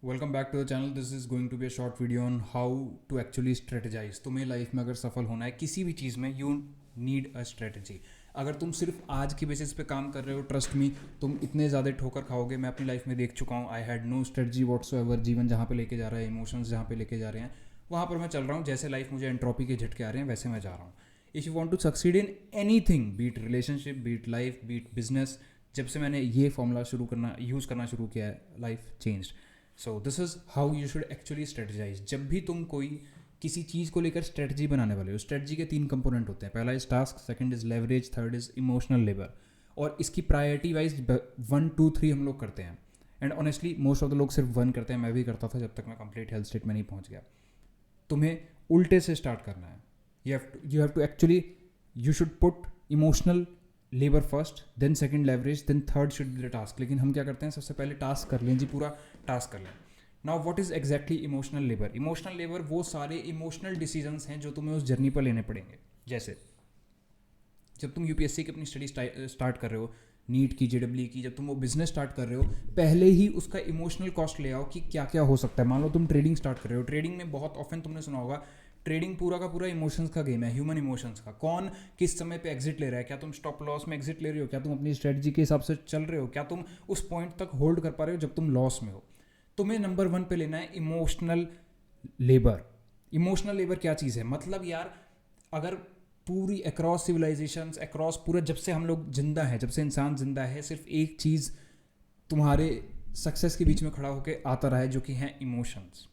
Welcome back to the channel. This is going to be a short video on how to actually strategize. तुम्हें life में अगर सफल होना है किसी भी चीज़ में, यू नीड अ स्ट्रेटेजी. अगर तुम सिर्फ आज की बेसिस पे काम कर रहे हो, ट्रस्ट मी, तुम इतने ज़्यादा ठोकर खाओगे. मैं अपनी लाइफ में देख चुका हूँ. I had no strategy whatsoever. जीवन जहाँ पे लेके जा रहा है, इमोशंस जहाँ पे लेके जा रहे हैं, वहाँ पर मैं चल रहा हूँ. जैसे लाइफ मुझे एंट्रोपी के झटके आ रहे हैं, वैसे मैं जा रहा हूँ. If you want to succeed in anything, be it relationship, be it life, be it business, जब से मैंने ये फॉर्मूला यूज़ करना शुरू किया है, life changed. So this is how you should actually strategise. जब भी तुम कोई किसी चीज़ को लेकर स्ट्रेटजी बनाने वाले हो, स्ट्रेटजी के 3 कंपोनेंट होते हैं. पहला is task, second is leverage, third is emotional labour. और इसकी प्रायोरिटी वाइज 1, 2, 3 हम लोग करते हैं. And honestly most of the लोग सिर्फ 1 करते हैं. मैं भी करता था जब तक मैं कंप्लीट हेल्थ स्टेट में नहीं पहुंच गया. तुम्हें उल्टे से स्टार्ट करना है. You have to actually, you should put emotional labour first, then second leverage, then third should be the task. लेकिन हम क्या करते हैं, सबसे पहले टास्क कर लें जी, पूरा टास्क कर लें. Now what is exactly emotional labour? Emotional labour वो सारे इमोशनल डिसीजंस हैं जो तुम्हें उस जर्नी पर लेने पड़ेंगे. जैसे जब तुम यूपीएससी की अपनी स्टडी स्टार्ट कर रहे हो, नीट की, जेडब्ल्यू की, जब तुम वो बिजनेस स्टार्ट कर रहे हो, पहले ही उसका इमोशनल कॉस्ट ले आओ कि क्या क्या हो सकता है. मान लो तुम ट्रेडिंग स्टार्ट कर रहे हो. ट्रेडिंग में बहुत ऑफन तुमने सुना होगा, ट्रेडिंग पूरा का पूरा इमोशंस का गेम है, ह्यूमन इमोशंस का. कौन किस समय पे एग्जिट ले रहा है, क्या तुम स्टॉप लॉस में एग्जिट ले रहे हो, क्या तुम अपनी स्ट्रेटजी के हिसाब से चल रहे हो, क्या तुम उस पॉइंट तक होल्ड कर पा रहे हो जब तुम लॉस में हो. तुम्हें नंबर 1 पे लेना है इमोशनल लेबर. इमोशनल लेबर क्या चीज़ है? मतलब यार, अगर पूरी अक्रॉस सिविलाइजेशंस, अक्रॉस पूरा, जब से हम लोग जिंदा हैं, जब से इंसान जिंदा है, सिर्फ एक चीज़ तुम्हारे सक्सेस के बीच में खड़ा होकर आता रहा है, जो कि है इमोशंस.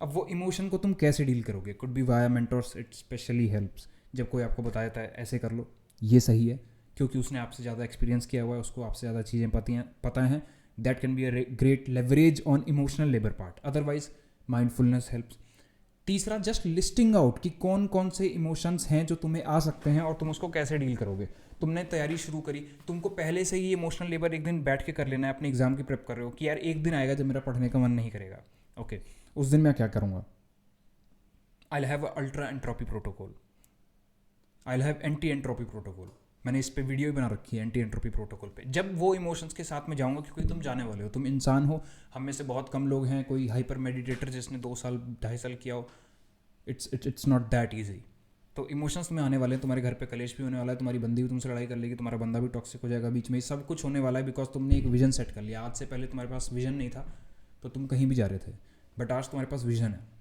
अब वो इमोशन को तुम कैसे डील करोगे? Could be via mentors. It specially helps जब कोई आपको बता देता है ऐसे कर लो, ये सही है, क्योंकि उसने आपसे ज़्यादा एक्सपीरियंस किया हुआ है, उसको आपसे ज़्यादा चीज़ें पता हैं. That can be a great leverage on emotional labour part. Otherwise mindfulness helps. तीसरा, जस्ट लिस्टिंग आउट कि कौन कौन से इमोशंस हैं जो तुम्हें आ सकते हैं और तुम उसको कैसे डील करोगे. तुमने तैयारी शुरू करी, तुमको पहले से ही इमोशनल लेबर एक दिन बैठ के कर लेना है. अपने एग्जाम की प्रेप कर रहे हो कि यार एक दिन आएगा जब मेरा पढ़ने का मन नहीं करेगा. ओके, उस दिन मैं क्या करूँगा? I have ultra entropy protocol, I have anti entropy protocol. मैंने इस पे वीडियो भी बना रखी है एंटी एंट्रोपी प्रोटोकॉल पे. जब वो इमोशंस के साथ में जाऊंगा, क्योंकि तुम जाने वाले हो, तुम इंसान हो. हम में से बहुत कम लोग हैं कोई हाइपर मेडिटेटर जिसने 2 साल 2.5 साल किया हो. It's not that easy. तो इमोशंस में आने वाले हैं. तुम्हारे घर पे कलेश भी होने वाला है, तुम्हारी बंदी भी तुमसे लड़ाई कर लेगी, तुम्हारा बंदा भी टॉक्सिक हो जाएगा बीच में. सब कुछ होने वाला है बिकॉज तुमने एक विजन सेट कर लिया. आज से पहले तुम्हारे पास विजन नहीं था तो तुम कहीं भी जा रहे थे, बट आज तुम्हारे पास विजन है.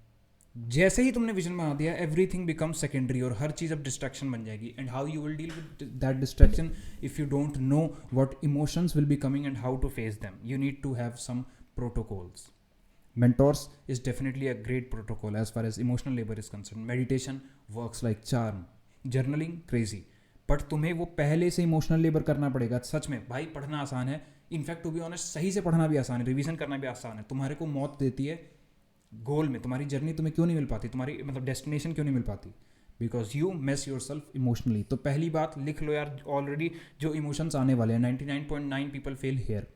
जैसे ही तुमने विजन बना दिया, एवरीथिंग बिकम्स सेकेंडरी और हर चीज़ अब डिस्ट्रैक्शन बन जाएगी. And how you will deal with that distraction if you don't know what emotions will be coming and how to face them? You need to have some protocols. Mentors is definitely a great protocol as far as emotional labor is concerned. Meditation works like charm. Journaling crazy. But तुम्हें वो पहले से emotional labour करना पड़ेगा. सच में भाई, पढ़ना आसान है. इनफैक्ट टू बी ऑनेस्ट, सही से पढ़ना भी आसान है, रिवीजन करना भी आसान है. तुम्हारे को मौत देती है गोल में. तुम्हारी जर्नी तुम्हें क्यों नहीं मिल पाती, तुम्हारी मतलब डेस्टिनेशन क्यों नहीं मिल पाती? Because you mess your self emotionally. तो पहली बात लिख लो यार, ऑलरेडी जो इमोशंस आने वाले हैं, 99.9 पीपल फेल हेयर.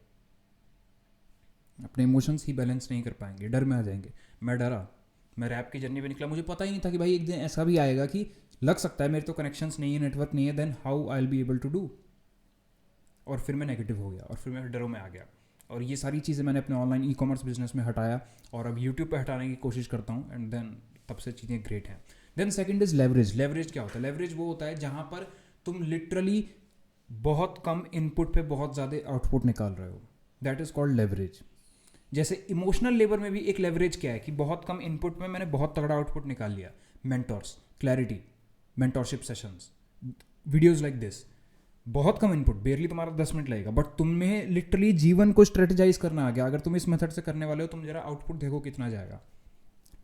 अपने इमोशंस ही बैलेंस नहीं कर पाएंगे, डर में आ जाएंगे. मैं डरा, मैं रैप की जर्नी पे निकला, मुझे पता ही नहीं था कि भाई एक दिन ऐसा भी आएगा कि लग सकता है मेरे तो कनेक्शंस नहीं है, नेटवर्क नहीं है, then how I will be able to do. और फिर मैं नेगेटिव हो गया और फिर मैं डरों में आ गया. और ये सारी चीज़ें मैंने अपने ऑनलाइन ई कॉमर्स बिजनेस में हटाया और अब यूट्यूब पे हटाने की कोशिश करता हूँ. एंड देन तब से चीज़ें ग्रेट हैं. Then second is leverage. Leverage क्या होता है? लेवरेज वो होता है जहाँ पर तुम लिटरली बहुत कम इनपुट पे बहुत ज़्यादा आउटपुट निकाल रहे हो. That is called leverage. जैसे इमोशनल लेबर में भी एक लेवरेज क्या है कि बहुत कम इनपुट में मैंने बहुत तगड़ा आउटपुट निकाल लिया. Mentors, clarity, mentorship sessions, videos like this. बहुत कम इनपुट, बेरली तुम्हारा 10 मिनट लगेगा, बट तुम्हें लिटरली जीवन को स्ट्रेटेजाइज करना आ गया. अगर तुम इस मेथड से करने वाले हो, तुम जरा आउटपुट देखो कितना जाएगा.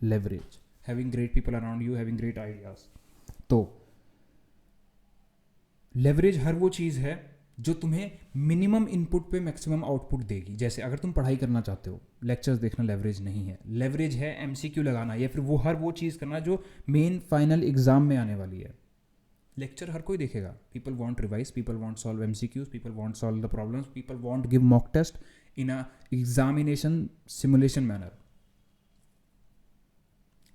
Leverage, having great people around you, having great ideas. तो लेवरेज हर वो चीज़ है जो तुम्हें मिनिमम इनपुट पे मैक्सिमम आउटपुट देगी. जैसे अगर तुम पढ़ाई करना चाहते हो, लेक्चर्स देखना लेवरेज नहीं है. लेवरेज है एमसीक्यू लगाना या फिर वो चीज़ करना जो मेन फाइनल एग्जाम में आने वाली है. लेक्चर हर कोई देखेगा. People want revise, people want solve MCQs, people want solve the problems, people want give mock test in a examination simulation manner.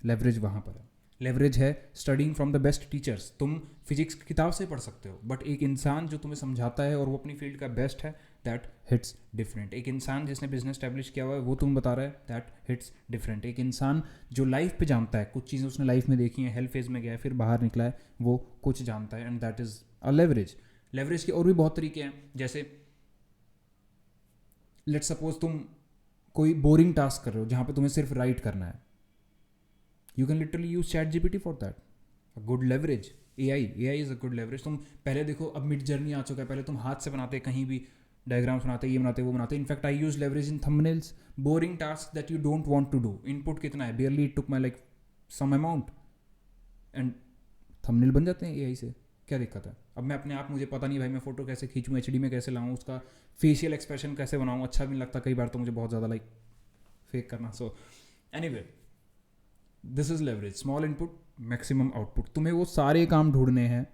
Leverage वहाँ पर है. लेवरेज है studying from the best teachers. तुम फिजिक्स की किताब से पढ़ सकते हो, बट एक इंसान जो तुम्हें समझाता है और वो अपनी फील्ड का बेस्ट है, दैट हिट्स डिफरेंट. एक इंसान जिसने बिजनेस स्टैब्लिश किया हुआ है वो तुम बता रहा है, दैट हिट्स डिफरेंट. एक इंसान जो लाइफ पे जानता है, कुछ चीज़ें उसने लाइफ में देखी हैं, हेल्थ फेज में गया है, फिर बाहर निकला है, वो कुछ जानता है, and that is a leverage. Leverage के और भी बहुत तरीके हैं. जैसे लेट्स सपोज तुम कोई बोरिंग टास्क कर रहे हो जहाँ पे तुम्हें सिर्फ राइट करना है, you can literally use chat GPT for that. A good leverage. AI is a good leverage. तुम पहले देखो, अब मिड जर्नी आ चुका है, पहले तुम हाथ से बनाते, कहीं भी डायग्राम्स बनाते, ये बनाते, वो बनाते. In fact I use leverage in thumbnails. Boring task that you don't want to do, input कितना है, barely it took my like some amount, and thumbnail बन जाते हैं AI से. क्या दिक्कत है? अब मैं अपने आप, मुझे पता नहीं भाई मैं फोटो कैसे खींचूँ, HD में कैसे लाऊँ, उसका फेशियल एक्सप्रेशन कैसे बनाऊँ, अच्छा भी नहीं लगता कई बार, तो मुझे बहुत ज़्यादा लाइक फेक करना. So anyway, this is leverage. Small input, maximum output. तुम्हें वो सारे काम ढूंढने हैं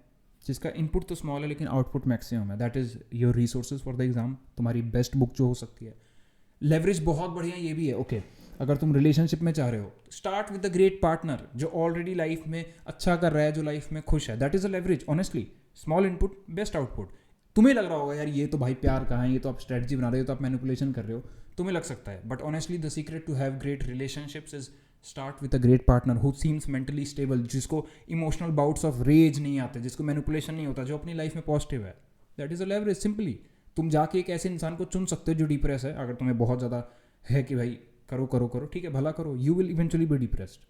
जिसका इनपुट तो स्मॉल है लेकिन आउटपुट मैक्सिमम है. That is your resources for the exam. तुम्हारी बेस्ट बुक जो हो सकती है. लेवरेज बहुत बढ़िया ये भी है. ओके, अगर तुम रिलेशनशिप में चाह रहे हो, start with the great partner जो ऑलरेडी लाइफ में अच्छा कर रहा है, जो लाइफ में खुश है. That is a leverage. Honestly, small input, best output. तुम्हें लग रहा होगा यार ये तो भाई प्यार कहाँ है, ये तो आप स्ट्रेटजी बना रहे हो, तो आप मैनिपुलेशन कर रहे हो, तुम्हें लग सकता है. But honestly the secret to have great relationships is start with a great partner who seems mentally stable, जिसको इमोशनल बाउट्स ऑफ रेज नहीं आते, जिसको मैनिपुलेशन नहीं होता, जो अपनी लाइफ में पॉजिटिव है. That is a leverage. Simply तुम जाके एक ऐसे इंसान को चुन सकते हो जो डिप्रेस है. अगर तुम्हें बहुत ज़्यादा है कि भाई करो करो करो, ठीक है, भला करो, you will eventually be depressed.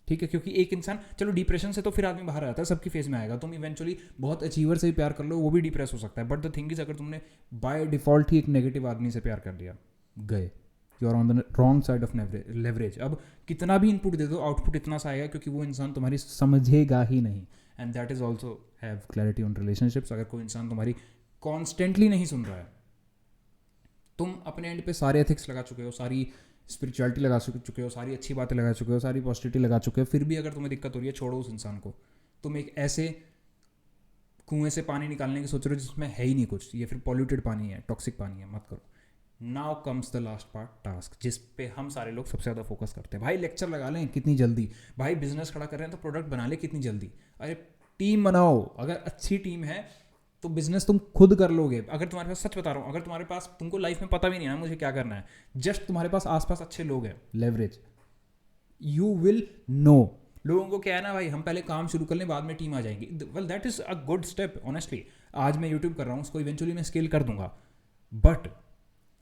ठीक है, क्योंकि एक इंसान, चलो डिप्रेशन से तो फिर आदमी बाहर आता है, सबकी फेज में आएगा. तुम इवेंचुअली बहुत अचीवर से भी प्यार कर लो, वो भी डिप्रेस हो सकता है. बट द थिंग इज, अगर तुमने बाय डिफॉल्ट ही एक नेगेटिव आदमी से प्यार कर लिया, गए, you are on the wrong side of leverage. अब कितना भी इनपुट दे दो, आउटपुट इतना सा आएगा क्योंकि वो इंसान तुम्हारी समझेगा ही नहीं. And that is also have clarity on relationships. अगर कोई इंसान तुम्हारी कॉन्स्टेंटली नहीं सुन रहा है, तुम अपने एंड पे सारे एथिक्स लगा चुके हो, सारी स्पिरिचुअलिटी लगा चुके हो, सारी अच्छी बातें लगा चुके हो, सारी पॉजिटिविटी लगा चुके हो, फिर भी अगर तुम्हें दिक्कत हो रही है, छोड़ो उस इंसान को. तुम एक ऐसे कुएं से पानी निकालने की सोच रहे हो जिसमें है ही नहीं कुछ, ये फिर पॉल्यूटेड पानी है, टॉक्सिक पानी है, मत करो. Now comes the last part, task, जिस पे हम सारे लोग सबसे ज़्यादा फोकस करते हैं. भाई लेक्चर लगा लें कितनी जल्दी, भाई बिजनेस खड़ा कर रहे हैं तो प्रोडक्ट बना ले कितनी जल्दी. अरे टीम बनाओ. अगर अच्छी टीम है तो बिजनेस तुम खुद कर लोगे. अगर तुम्हारे पास, सच बता रहा हूँ, अगर तुम्हारे पास, तुमको लाइफ में पता भी नहीं है ना मुझे क्या करना है, जस्ट तुम्हारे पास आसपास अच्छे लोग हैं, लेवरेज, यू विल नो. लोगों को क्या है ना भाई, हम पहले काम शुरू कर लें, बाद में टीम आ जाएगी. Well that is a good step. Honestly आज मैं यूट्यूब कर रहा हूँ, उसको इवेंचुअली मैं स्केल कर दूंगा, but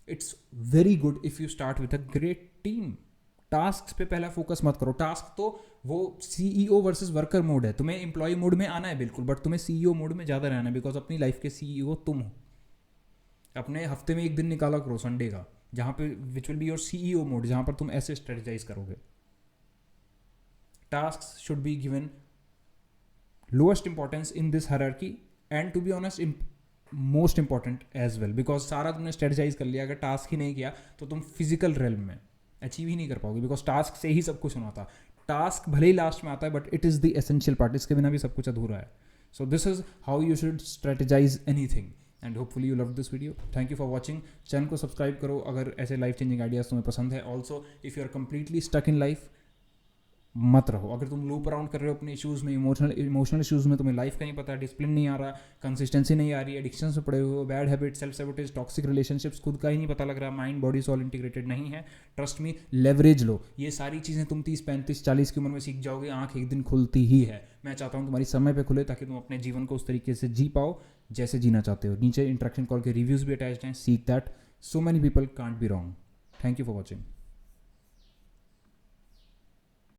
it's very good if you start with a great team. Task पे पहला फोकस मत करो. टास्क तो वो CEO वर्सेस वर्कर मोड है. तुम्हें एम्प्लॉय मोड में आना है बिल्कुल, बट तुम्हें CEO मोड में ज़्यादा रहना है, बिकॉज अपनी लाइफ के CEO तुम हो. अपने हफ्ते में एक दिन निकाला करो संडे का, जहाँ पे which will be your CEO mode, जहाँ पर तुम ऐसे स्ट्रेटेजाइज करोगे. Task should be given lowest importance in this hierarchy, and to be honest most important as well, because सारा तुमने स्ट्रेटेजाइज कर लिया. अगर टास्क ही नहीं किया तो तुम फिजिकल रेल्म में अचीव ही नहीं कर पाओगे, बिकॉज टास्क से ही सब कुछ होना था. टास्क भले ही लास्ट में आता है, but it is the essential part. इसके बिना भी सब कुछ अधूरा है. So this is how you should strategize anything, and hopefully you love this video. Thank you for watching. Channel को सब्सक्राइब करो अगर ऐसे लाइफ चेंजिंग आइडियाज तुम्हें पसंद है. Also if you are completely stuck in life, मत रहो. अगर तुम लूप अराउंड कर रहे हो अपने इश्यूज़ में, इमोशनल इश्यूज़ में, तुम्हें लाइफ का नहीं पता, डिसिप्लिन नहीं आ रहा, कंसिस्टेंसी नहीं आ रही, एडिक्शन में पड़े हुए हो, bad habit, self sabotage, toxic relationships, खुद का ही नहीं पता लग रहा, माइंड बॉडी सॉल इंटीग्रेटेड नहीं है, ट्रस्ट मी, लेवरेज लो. ये सारी चीज़ें तुम 30, 35, 40 की उम्र में सीख जाओगे. आँख एक दिन खुलती ही है. मैं चाहता हूँ तुम्हारी समय पे खुले, ताकि तुम अपने जीवन को उस तरीके से जी पाओ जैसे जीना चाहते हो. नीचे इंटरेक्शन कॉल के रिव्यूज़ भी अटैच्ड हैं, seek that. So many people can't be wrong. Thank you for watching.